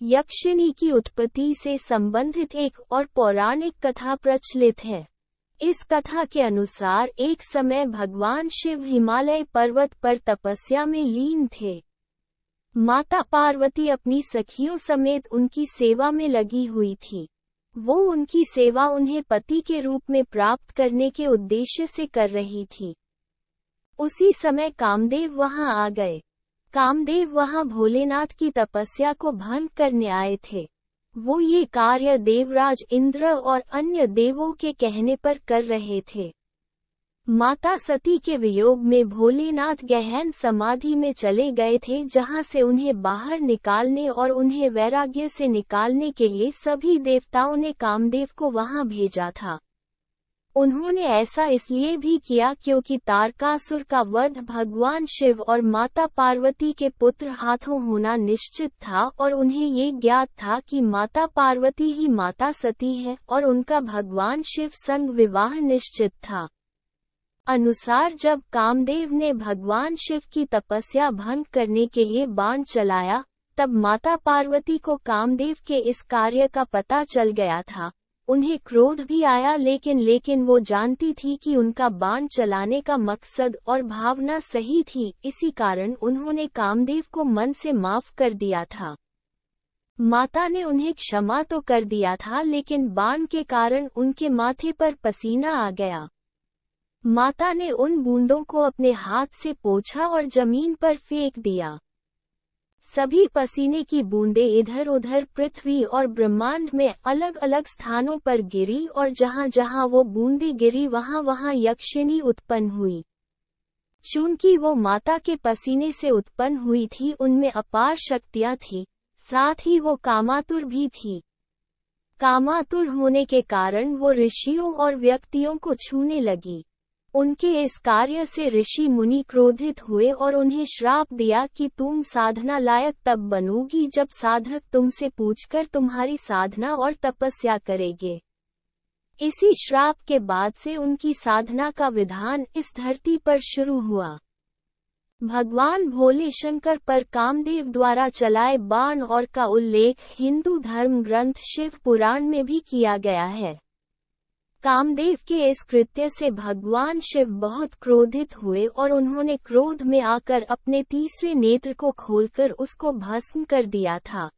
यक्षिणी की उत्पत्ति से संबंधित एक और पौराणिक कथा प्रचलित है। इस कथा के अनुसार एक समय भगवान शिव हिमालय पर्वत पर तपस्या में लीन थे। माता पार्वती अपनी सखियों समेत उनकी सेवा में लगी हुई थी। वो उनकी सेवा उन्हें पति के रूप में प्राप्त करने के उद्देश्य से कर रही थी। उसी समय कामदेव वहां आ गए। कामदेव वहां भोलेनाथ की तपस्या को भंग करने आए थे। वो ये कार्य देवराज इंद्र और अन्य देवों के कहने पर कर रहे थे। माता सती के वियोग में भोलेनाथ गहन समाधि में चले गए थे, जहां से उन्हें बाहर निकालने और उन्हें वैराग्य से निकालने के लिए सभी देवताओं ने कामदेव को वहां भेजा था। उन्होंने ऐसा इसलिए भी किया क्योंकि तारकासुर का वध भगवान शिव और माता पार्वती के पुत्र हाथों होना निश्चित था और उन्हें ये ज्ञात था कि माता पार्वती ही माता सती है और उनका भगवान शिव संग विवाह निश्चित था। अनुसार जब कामदेव ने भगवान शिव की तपस्या भंग करने के लिए बाण चलाया, तब माता पार्वती को कामदेव के इस कार्य का पता चल गया था। उन्हें क्रोध भी आया, लेकिन वो जानती थी कि उनका बाण चलाने का मकसद और भावना सही थी। इसी कारण उन्होंने कामदेव को मन से माफ कर दिया था। माता ने उन्हें क्षमा तो कर दिया था, लेकिन बाण के कारण उनके माथे पर पसीना आ गया। माता ने उन बूंदों को अपने हाथ से पोंछा और जमीन पर फेंक दिया। सभी पसीने की बूंदें इधर उधर पृथ्वी और ब्रह्मांड में अलग अलग स्थानों पर गिरी और जहां जहां वो बूंदें गिरी वहां वहां यक्षिणी उत्पन्न हुई। चूंकि वो माता के पसीने से उत्पन्न हुई थी, उनमें अपार शक्तियां थीं, साथ ही वो कामातुर भी थी। कामातुर होने के कारण वो ऋषियों और व्यक्तियों को छूने लगी। उनके इस कार्य से ऋषि मुनि क्रोधित हुए और उन्हें श्राप दिया कि तुम साधना लायक तब बनोगी जब साधक तुमसे पूछकर तुम्हारी साधना और तपस्या करेंगे। इसी श्राप के बाद से उनकी साधना का विधान इस धरती पर शुरू हुआ। भगवान भोले शंकर पर कामदेव द्वारा चलाए बाण और का उल्लेख हिंदू धर्म ग्रंथ शिव पुराण में भी किया गया है। कामदेव के इस कृत्य से भगवान शिव बहुत क्रोधित हुए और उन्होंने क्रोध में आकर अपने तीसरे नेत्र को खोलकर उसको भस्म कर दिया था।